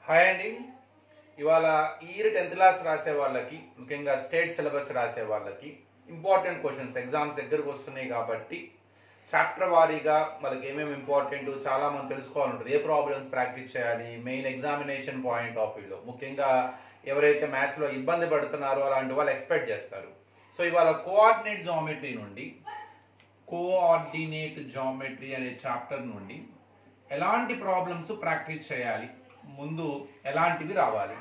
Hi అండి. ఇవాళ year 10th class రాసే వాళ్ళకి, ముఖ్యంగా స్టేట్ సిలబస్ రాసే వాళ్ళకి ఇంపార్టెంట్ క్వశ్చన్స్ ఎగ్జామ్స్ దగ్గరకు వస్తున్నాయి కాబట్టి చాప్టర్ వారీగా వాళ్ళకి ఏమేమి ఇంపార్టెంట్ చాలా మంది తెలుసుకోవాలంటుంది. ఏ ప్రాబ్లమ్స్ ప్రాక్టీస్ చేయాలి, మెయిన్ ఎగ్జామినేషన్ పాయింట్ ఆఫ్ వ్యూలో ముఖ్యంగా ఎవరైతే మ్యాథ్స్లో ఇబ్బంది పడుతున్నారో అలాంటి వాళ్ళు ఎక్స్పెక్ట్ చేస్తారు. సో ఇవాళ కోఆర్డినేట్ జామెట్రీ అనే చాప్టర్ నుండి ఎలాంటి ప్రాబ్లమ్స్ ప్రాక్టీస్ చేయాలి, ముందు ఎలాంటివి రావాలి,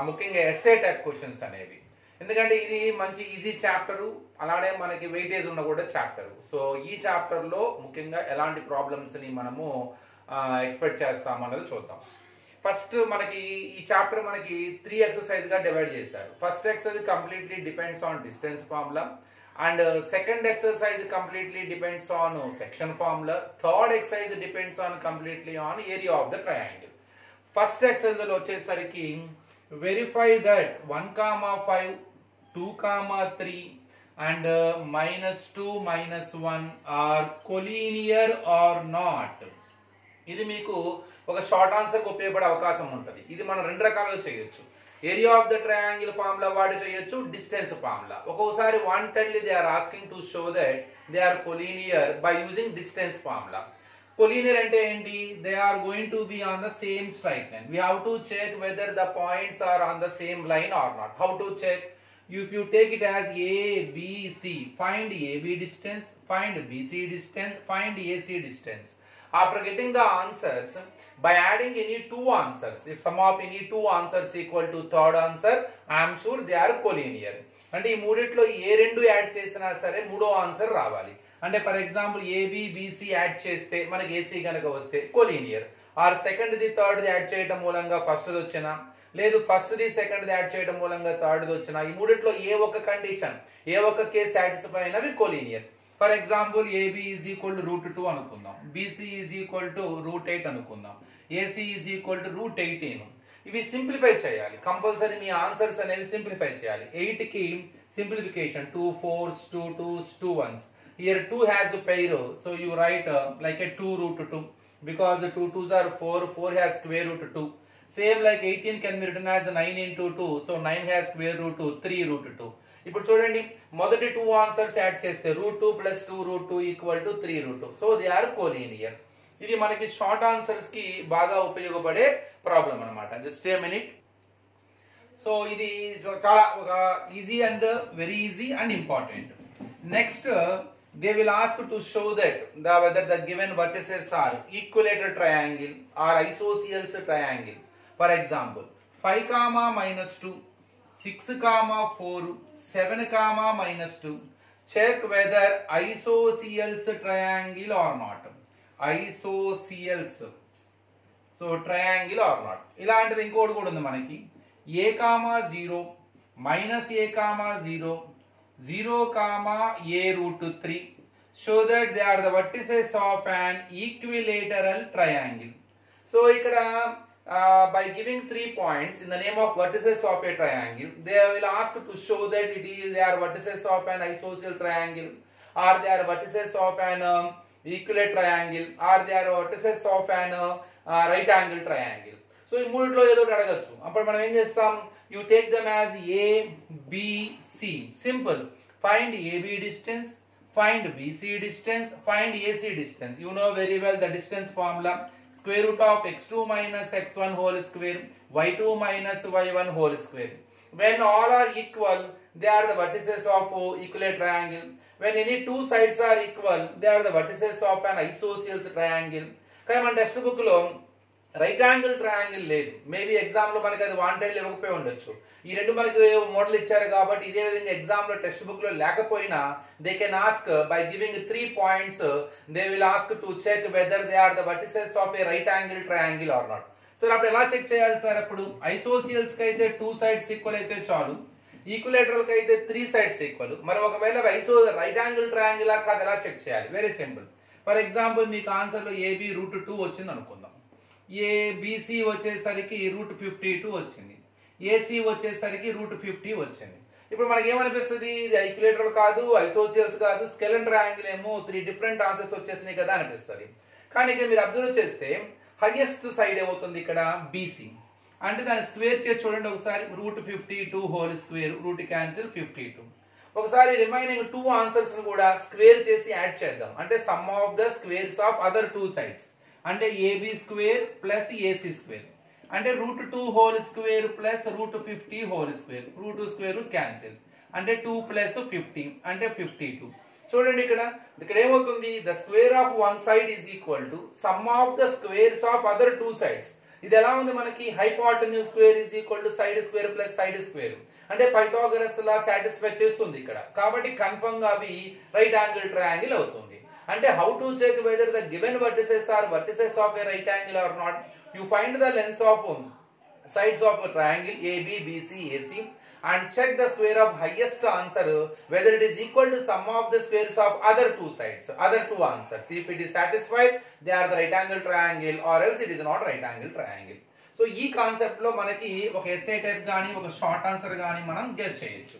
ముఖ్యంగా ఎస్ఏ టైప్ క్వశ్చన్స్ అనేవి. ఎందుకంటే ఇది మంచి ఈజీ చాప్టరు, అలానే మనకి వెయిటేజ్ ఉన్న కూడా చాప్టరు. సో ఈ చాప్టర్లో ముఖ్యంగా ఎలాంటి ప్రాబ్లమ్స్ని మనము ఎక్స్పెక్ట్ చేస్తాం అన్నది చూద్దాం. ఫస్ట్ మనకి ఈ చాప్టర్ మనకి 3 ఎక్సర్సైజ్గా డివైడ్ చేశారు. First exercise completely depends on distance formula, and second exercise completely depends on section formula, third exercise depends on completely on area of the triangle. First exercise lo vachesariki verify that 1,5 2,3 and -2 -1 are collinear or not. ఇది మీకు ఒక short answer ఉపయోగపడే అవకాశం ఉంటుంది. ఇది మనం రెండు రకాలుగా చేయొచ్చు. Area of the triangle formula వాడి చేయొచ్చు, డిస్టెన్స్ ఫార్ములా. ఒక్కోసారి wantedly they are asking to show that they are collinear by using distance formula. Collinear అంటే ఏంటి? They are going to be on the same straight line. We have to check whether the points are on the same line or not. How to check? If you take it as A, B, C, find AB distance, find BC distance, find AC distance. After getting the answers, by adding any two answers, if sum of any two answers equal to third answer, I am sure they are collinear. అంటే ఈ మూడిట్లో ఏ రెండు add చేసినా సరే మూడో answer రావాలి. అంటే for example AB BC add చేస్తే మనకి ఏసీ కనుక వస్తే కొలీనియర్. ఆర్ సెకండ్ ది థర్డ్ ది యాడ్ చేయడం మూలంగా ఫస్ట్ ది వచ్చినా, లేదు ఫస్ట్ ది సెకండ్ ది యాడ్ చేయడం మూలంగా థర్డ్ ది వచ్చినా, ఈ మూడిట్లో ఏ ఒక్క కండిషన్, ఏ ఒక్క కేసు సాటిస్ఫై అయినవి collinear. For example AB is equal to √2 అనుకుందాం, బీసీ ఈజ్ ఈక్వల్ టు √8 అనుకుందాం, ఏసీ ఈజ్ ఈక్వల్ టు √18. ఇవి సింప్లిఫై చేయాలి కంపల్సరీ. మీ ఆన్సర్స్ అనేవి సింప్లిఫై చేయాలి. 8 కి simplification 2 4s 2 2s 2 1s. Here 2 has a pair, so you write like a 2√2 because 2 2s are 4, 4 has square root 2. Same like 18 can be written as 9 into 2, so 9 has square root 2, 3√2. ఇప్పుడు చూడండి, మొదటి 2 answers add చేస్తే √2 + 2√2 = 3√2. So they are collinear. ఇది మనకి short answers కి బాగా ఉపయోగపడే problem అన్నమాట. Just a minute. సో ఇది చాలా ఒక easy and very easy and important. Next they will ask to show that whether the given vertices are equilateral triangle or isosceles triangle. For example, 5, -2, 6, 4, 7, -2. Check whether isosceles triangle or not. Isosceles, so triangle or not. ఇలాంటిది ఇంకోటి కూడా ఉంది మనకి. a, 0, -a, 0, 0, a√3. show that they are the vertices of an equilateral triangle. So ikkada by giving 3 points in the name of vertices of a triangle, they will ask to show that they are vertices of an isosceles triangle, or they are vertices of an equilateral triangle, or they are vertices of an right angle triangle. So ఈ మూడిట్లో ఏదో ఒకటి అడగచ్చు. అప్పుడు మనం ఏం చేస్తాం? You take them as A, B, C. Simple. Find AB distance, find BC distance, find AC distance. You know very well the distance formula. Square root of x2 minus x1 whole square, y2 minus y1 whole square. When all are equal, they are the vertices of equilateral triangle. When any two sides are equal, they are the vertices of an isosceles triangle. కానీ మన text book లో right angle triangle లేదు. Maybe exam లో మనకి అది wanted ఇవ్వకపోయి ఉండొచ్చు. ఈ రెండు మనకి మోడల్ ఇచ్చారు కాబట్టి ఇదే విధంగా ఎగ్జామ్ లో టెక్స్ట్ బుక్ లో లేకపోయినా they can ask by giving 3 points, they will ask to check whether they are the vertices of a right angle triangle or not. Sir అప్పుడు ఎలా చెక్ చేయాలి సార్? అప్పుడు ఐసోసియల్స్ కి అయితే 2 sides ఈక్వల్ అయితే చాలు, ఈక్విలేటరల్ కి అయితే 3 sides ఈక్వల్. మరి ఒకవేళ రైట్ యాంగిల్ ట్రయాంగిల్ కాదు, ఎలా చెక్ చేయాలి? Very simple. ఫర్ ఎగ్జాంపుల్ మీకు ఆన్సర్ లో ఏబి √2 వచ్చింది అనుకుందాం, ఏబిసి వచ్చేసరికి √52 వచ్చింది, ఏసీ వచ్చేసరికి √50 వచ్చింది. ఇప్పుడు మనకి ఏమనిపిస్తుంది? ఇది ఈక్విలేటరల్ కాదు, ఐసోసియల్స్ కాదు, స్కెలెన్ ట్రయాంగిల్ ఏమో 3 డిఫరెంట్ ఆన్సర్స్ వచ్చేసినాయి కదా అనిపిస్తుంది. కానీ ఇక్కడ మీరు అబ్జర్వ్ చేస్తే హైయెస్ట్ సైడ్ ఏమవుతుంది? ఇక్కడ బీసీ. అంటే దాన్ని స్క్వేర్ చేసి చూడండి ఒకసారి. √52 హోల్ స్క్వేర్, రూట్ క్యాన్సిల్ 52. ఒకసారి రిమైనింగ్ 2 ఆన్సర్స్ ను కూడా స్క్వేర్ చేసి యాడ్ చేద్దాం. అంటే some of the squares of other 2 sides. అంటే AB square plus AC square. అంటే √2 whole square plus √50 whole square. Root square cancel. అంటే 2 ప్లస్ 50 అంటే 52. చూడండి ఇక్కడ ఏమవుతుంది, the square of one side is equal to some of the squares of other 2 sides. ఇది ఎలా ఉంది మనకి, hypotenuse square is equal to side square plus side square. అంటే పైథాగరస్ లా సాటిస్ఫై చేస్తుంది ఇక్కడ. కాబట్టి కన్ఫర్మ్ గా అవి రైట్ యాంగిల్ ట్రయాంగిల్ అవుతుంది. అంటే how to check whether the given vertices or vertices of a right angle or not. You find the lengths of sides of a triangle AB, BC, AC and check the square of highest answer whether it is equal to sum of the squares of other 2 sides, other 2 answers. If it is satisfied, they are the right angle triangle, or else it is not right angle triangle. So ఈ concept లో మనకి ఒక SA type గానీ ఒక short answer గానీ మనం guess చేయొచ్చు.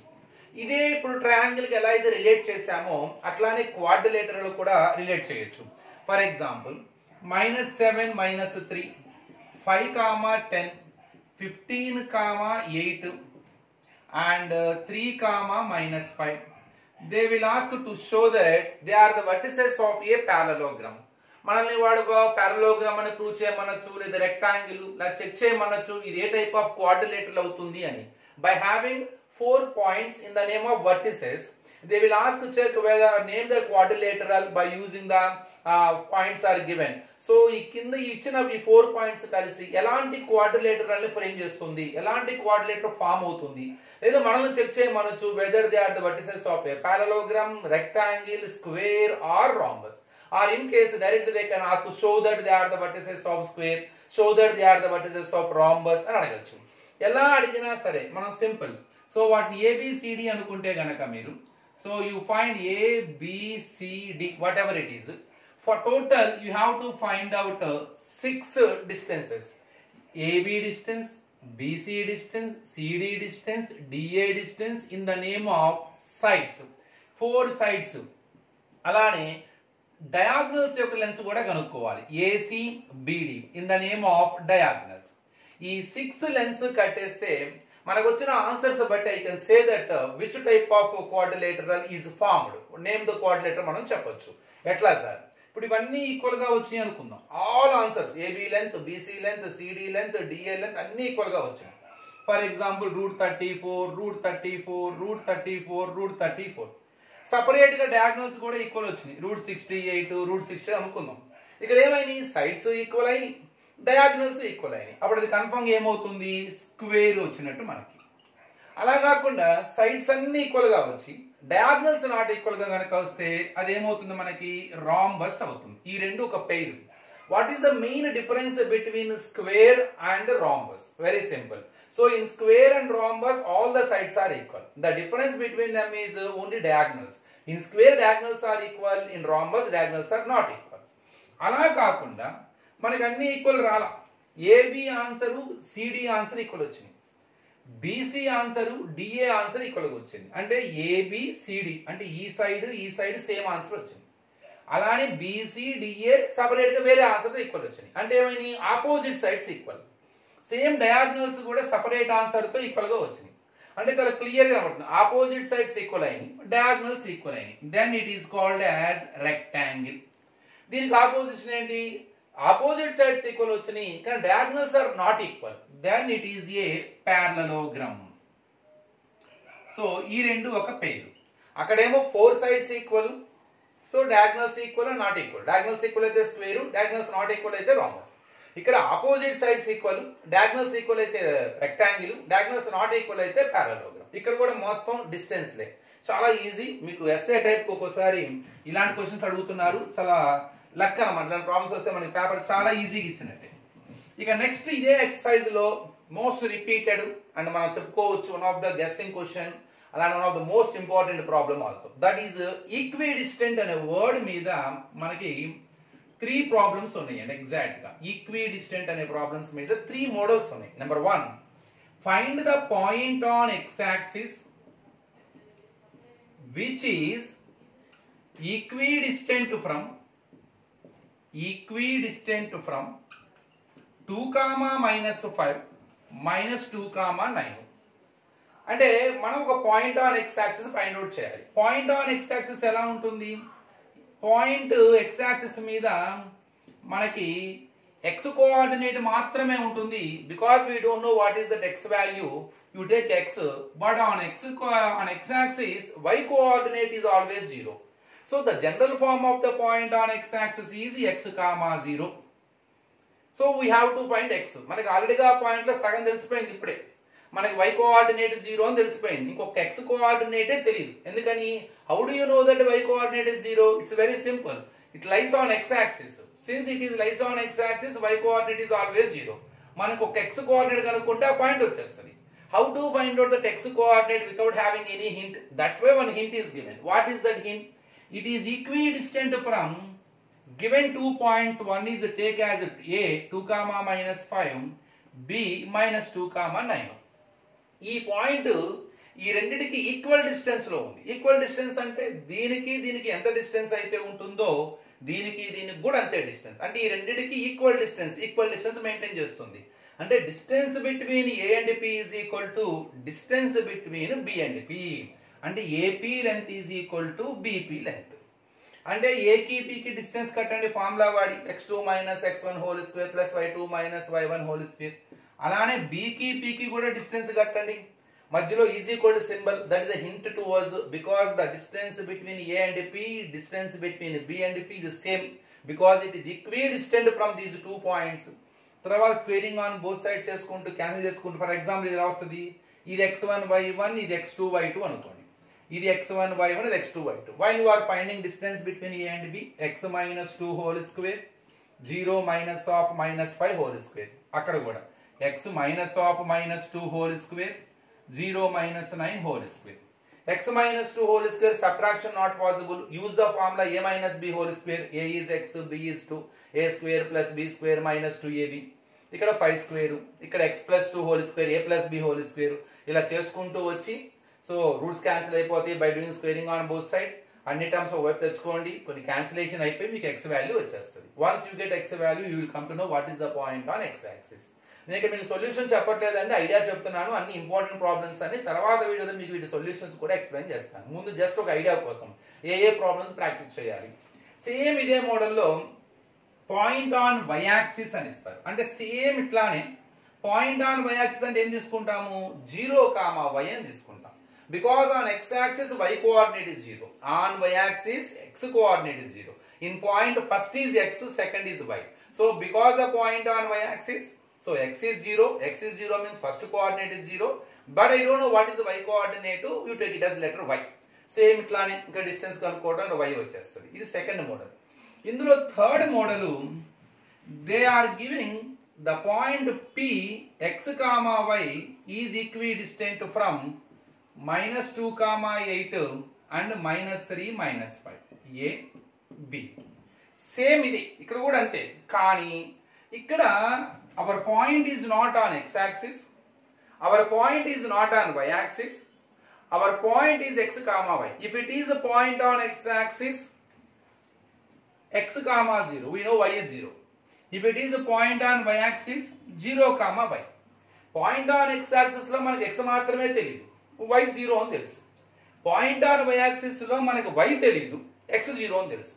ఇదే ఇప్పుడు ట్రయాంగిల్ కి ఎలా అయితే రిలేట్ చేసామో అట్లానే క్వాడ్రిలేటరల్ కూడా రిలేట్ చేయొచ్చు. For example -7 -3 5, 10 15, 8 and 3, -5. They will ask to show that they are the vertices of a parallelogram. మనల్ని వాడు పారలోగ్రామ్ అని ప్రూవ్ చేయమనొచ్చు, లేదా రెక్టాంగిల్ ఇలా చెక్ చేయమనొచ్చు ఇది ఏ టైప్ ఆఫ్ క్వాడ్రిలేటరల్ అవుతుంది అని. By having 4 points in the name of vertices they will ask to check whether name the quadrilateral by using the points are given. So ఈ కింద ఇచ్చిన ఈ 4 పాయింట్స్ కలిసి ఎలాంటి క్వాడ్రిలేటరల్ ని ఫ్రేమ్ చేస్తుంది, ఎలాంటి క్వాడ్రిలేటర్ ఫామ్ అవుతుంది, లేదా మనల్ని check చేయమనొచ్చు whether they are the vertices of a parallelogram, rectangle, square or rhombus. Or in case directly they can ask to show that they are the vertices of square, show that they are the vertices of rhombus అని అడగచ్చు. ఎలా అడిగినా సరే మనం simple. So వాటిని ABCD అనుకుంటే గనక మీరు, so you find A, B, C, D, whatever it is. For total you have to find out 6 distances. AB distance, BC distance, CD distance, DA distance in the name of sides. 4 sides. అలానే diagonals యొక్క lens కూడా కనుక్కోవాలి. AC, BD in the name of diagonals. ఈ 6 lens కట్టేస్తే మనకు వచ్చిన answers బట్టి I can say that which type of quadrilateral is formed. Name the quadrilateral మనం చెప్పొచ్చు. ఎట్లా సార్, ఇప్పుడు ఇవన్నీ ఈక్వల్ గా వచ్చినాయి అనుకుందాం. All answers AB length, BC length, CD length, DA length అన్ని ఈక్వల్ గా వచ్చాయి. For example √34, √34, √34, √34. సపరేట్ గా డయాగ్నల్స్ కూడా ఈక్వల్ వచ్చినాయి. √68, √60 అనుకుందాం. ఇక్కడ ఏమైనాయి, సైడ్స్ ఈక్వల్ అయినాయి, డయాగ్నల్స్ ఈక్వల్ అయినాయి. అప్పుడు అది కన్ఫర్మ్ ఏమవుతుంది, స్క్వేర్ వచ్చినట్టు మనకి. అలా కాకుండా సైడ్స్ అన్ని ఈక్వల్ గా వచ్చి డయాగ్నల్స్ నాట్ ఈక్వల్ గా కనుక వస్తే అది ఏమవుతుంది మనకి, రాంబస్ అవుతుంది. ఈ రెండు ఒక pair. What is the main difference between square and rhombus? Very simple. So in square and rhombus all the sides are equal. The difference between them is only diagonals. In square diagonals are equal, in rhombus diagonals are not equal. అలా కాకుండా మనకి అన్ని equal రాలా. AB answer CD answer equal వచ్చింది, BC answer DA answer equal వచ్చింది. అంటే AB CD అంటే ఈ సైడ్ సేమ్ ఆన్సర్ వచ్చింది. అలానే BC DA సపరేట్ గా వేరే ఆన్సర్ ఈక్వల్ వచ్చింది. అంటే ఏమైంది, opposite sides equal. Same diagonals కూడా సపరేట్ ఆన్సర్ తో ఈక్వల్ గా వచ్చింది. అంటే చాలా క్లియర్ గా కనబడుతుంది, ఆపోజిట్ సైడ్స్ ఈక్వల్ అయినాయి, డయాగ్నల్స్ ఈక్వల్ అయినాయి. Then it is called as rectangle. దీనికి ఆపోజిషన్ ఏంటి, ఆపోజిట్ సైడ్స్ ఈక్వల్ వచ్చినాయి కానీ diagonals are not equal. Then it is a parallelogram. So ఈ రెండు ఒక పెయిర్. అక్కడేమో 4 sides equal, so diagonals equal not equal. Diagonals equal అయితే స్క్వేర్, డయాగ్నల్స్ నాట్ ఈక్వల్ అయితే రాంబస్. ఇక్కడ opposite sides equal, diagonals equal అయితే రెక్టాంగిల్, డయాగ్నల్స్ నాట్ ఈక్వల్ అయితే పారలలోగ్రామ్. ఇక్కడ కూడా మొత్తం డిస్టెన్స్ లే. చాలా ఈజీ. మీకు ఎస్ఏ టైప్ ఒక్కోసారి ఇలాంటి క్వశ్చన్స్ అడుగుతున్నారు, చాలా లక్ అన్నమాట. ఇలాంటి ప్రాబ్లమ్స్ వస్తే మనకి పేపర్ చాలా ఈజీగా ఇచ్చినట్టే. ఇక నెక్స్ట్ ఇదే ఎక్సర్సైజ్ లో మోస్ట్ రిపీటెడ్ అండ్ మనం చెప్పుకోవచ్చు one of the guessing question, అలానే one of the most important problem also. That is equidistant అనే వర్డ్ మీద మనకి 3 ప్రాబ్లమ్స్ ఉన్నాయండి. ఎగ్జాక్ట్ గా ఈక్విడిస్టెంట్ అనే ప్రాబ్లమ్స్ మీద 3 మోడల్స్ ఉన్నాయి. Number 1, find the point on x axis which is equidistant from 2, -5 -2,9. అంటే మనం ఒక point on x axis find out చేయాలి. పాయింట్ ఆన్ ఎక్స్ యాక్సిస్ ఎలా ఉంటుంది? పాయింట్ ఎక్స్ యాక్సిస్ మీద మనకి ఎక్స్ కోఆర్డినేట్ మాత్రమే ఉంటుంది. Because we don't know what is that x value, you take x, but on x axis y coordinate is always 0. So the general form of the point on x axis is x, 0. So we have to find x. మనకి ఆల్రెడీగా point లో సగం తెలిసిపోయింది. ఇప్పుడే మనకి y coordinate 0 అని తెలిసిపోయింది. ఇంకొక x కోఆర్డినేటే తెలియదు. ఎందుకని? How do you know that y coordinate is 0? It's very simple. It lies on x axis. Since it is lies on x axis, y coordinate is always 0. మనకు ఒక x కోఆర్డినేట్ కనుక్కుంటే ఆ point వచ్చేస్తుంది. How to find out the x coordinate without having any hint? That's why one hint is given. What is that hint? It is equidistant from given 2 points. One is take as a 2, -5, b -2, 9. ఈ point ఈ రెండిటికి equal distance లో ఉంది. Equal distance అంటే దీనికి ఎంత distance అయితే ఉంటుందో దీనికి కూడా అంతే డిస్టెన్స్. అంటే ఈ రెండిటికి ఈక్వల్ డిస్టెన్స్ మెయింటైన్ చేస్తుంది. అంటే distance between A and P is equal to distance between B and P. అంటే AP length is equal to BP length. అంటే ఏకి పికి డిస్టెన్స్ కట్టండి ఫార్ములా వాడి, x2 - x1 whole square plus y2 - y1 whole square. అలానే బీకి పికి కూడా distance కట్టండి. మధ్యలో is equal to symbol, that is a hint to us, because the distance between A and P, distance between B and P is same, because it is equidistant from these 2 points. తర్వాత squaring on both side చేసుకుంటూ cancel చేసుకుంటూ, for example ఇది ఎలా వస్తుంది? ఇది x1 y1, ఇది x2 y2 అనుకోండి. ఇది x1 y1, ఇది x2 y2. While you are finding distance between a and b, x -2 whole square, 0 -5 whole square. అక్కడ కూడా x -2 whole square, 0 -9 whole square. x -2 whole square subtraction not possible. Use the formula a - b whole square. A is x, b is 2, a square plus b square minus 2ab. ఇక్కడ 5 square, ఇక్కడ x + 2 whole square, a + b whole square. ఇలా చేసుకుంటూ వచ్చి so roots cancel అయిపోతాయి by doing squaring on both side. అన్ని terms ఒకవైపు తెచ్చుకోండి, కొన్ని క్యాన్సిలేషన్ అయిపోయి మీకు x వాల్యూ వచ్చేస్తుంది. Once you get x value you will come to know what is the point on x axis. నేను ఇక్కడ మీకు సొల్యూషన్ చెప్పట్లేదండి, ఐడియా చెప్తున్నాను. అన్ని ఇంపార్టెంట్ ప్రాబ్లమ్స్ అన్ని తర్వాత వీడియోలో మీకు వీటి సొల్యూషన్స్ కూడా ఎక్స్ప్లెయిన్ చేస్తాను. ముందు జస్ట్ ఒక ఐడియా కోసం ఏ ప్రాబ్లమ్స్ ప్రాక్టీస్ చేయాలి. సేమ్ ఇదే మోడల్లో పాయింట్ ఆన్ y యాక్సిస్ అని ఇస్తారు. అంటే సేమ్ ఇట్లానే పాయింట్ ఆన్ y యాక్సిస్ అంటే ఏం తీసుకుంటాము? 0, y అని తీసుకుంటాం. Because on x axis y coordinate is 0, on y axis x coordinate is 0. In point first is x, second is y. So because the point on y axis, so x is 0 means first coordinate is 0, but I don't know what is the y coordinate. You take it as letter y. Same ఇట్లానే ఇంకా distance కనుక్కోవడం y వచ్చేస్తుంది. ఇది second model. ఇందులో third model, they are giving the point p x, y is equidistant from -2, 8 and -3, -5. a b. Same ఇది ఇక్కడ కూడా అంతే. కానీ ఇక్కడ our point is not on x axis, our point is not on y axis, our point is x, y. If it is a point on x axis, x, 0, we know y is 0. If it is a point on y axis, 0, y. Point on x axis లో మనకి x మాత్రమే తెలియదు, y 0 అని తెలుసు. Point on y axis లో మనకి y తెలియదు, x 0 అని తెలుసు.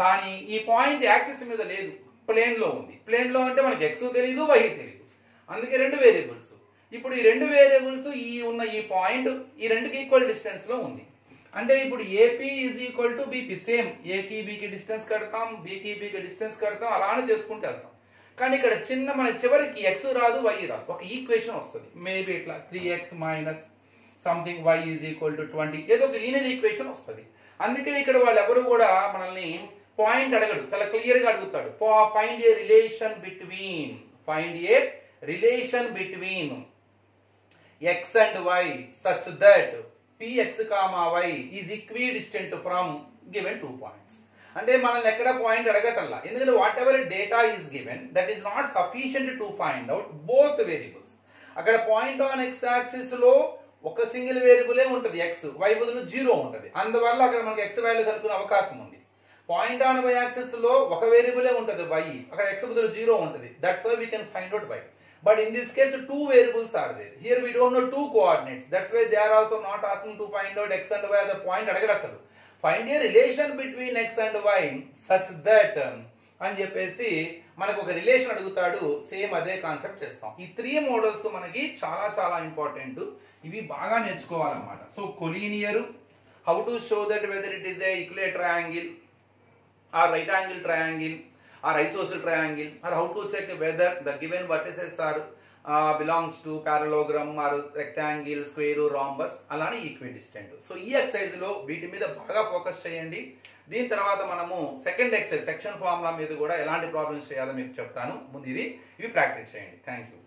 కానీ ఈ పాయింట్ యాక్సిస్ మీద లేదు, ప్లేన్ లో ఉంది. ప్లేన్ లో అంటే మనకి x తెలియదు, y తెలియదు. అందుకే రెండు వేరియబుల్స్. ఇప్పుడు ఈ రెండు వేరియబుల్స్ ఈ పాయింట్ ఈ రెండుకి ఈక్వల్ డిస్టెన్స్ లో ఉంది. అంటే ఇప్పుడు AP is equal to BP. Same ఏకి బీకి డిస్టెన్స్ కడతాం, బీకి బీకి డిస్టెన్స్ కడతాం, అలానే చేసుకుంటూ వెళ్తాం. కానీ ఇక్కడ చిన్న మన చివరికి x రాదు, y రాదు, ఒక ఈక్వేషన్ వస్తుంది. మేబీ ఇట్లా 3x minus something y is equal to 20, ఏదో ఒక లీనియర్ ఈక్వేషన్ వస్తుంది. అందుకే ఇక్కడ వాళ్ళు ఎవరు కూడా మనల్ని పాయింట్ అడగడు, చాలా క్లియర్ గా అడుగుతాడు. Find a relation between x and y such that px, y is equidistant from given 2 points. అంటే మనల్ని ఎక్కడ పాయింట్ అడగటల్లా, ఎందుకంటే what ever data is given that is not sufficient to find out both variables. అక్కడ point on x axis లో ఒక single వేరియబులే ఉంటుంది, x, y బదులు 0 ఉంటుంది. అందువల్ల అక్కడ మనకి x వాల్యూ కనుక్కునే అవకాశం ఉంది. పాయింట్ ఆన్ y యాక్సిస్ లో ఒక వేరియబులే ఉంటుంది y, అక్కడ x బదులు 0 ఉంటుంది. That's why we can find out y. But in this case, two variables are there. Here we don't know two coordinates. That's why they are also not asking to find out x and y as a point. Find a relation between x and y such that అని చెప్పేసి మనకు ఒక relation అడుగుతాడు. Same అదే concept చేస్తాం. ఈ 3 models మనకి చాలా చాలా ఇంపార్టెంట్. ఇవి బాగా నేర్చుకోవాలన్నమాట. So collinear, how to show that whether it is a equilateral angle or right angle triangle or isosceles triangle, or how to check whether the given vertices are belongs to parallelogram or rectangle, square, rhombus, అలానే equidistant. So ఈ exercise లో వీటి మీద బాగా focus చేయండి. దీని తర్వాత మనము సెకండ్ ఎక్సర్సైజ్ సెక్షన్ ఫార్ములా మీద కూడా ఎలాంటి ప్రాబ్లమ్స్ చేయాలో మీకు చెప్తాను. ముందు ఇవి ప్రాక్టీస్ చేయండి. Thank you.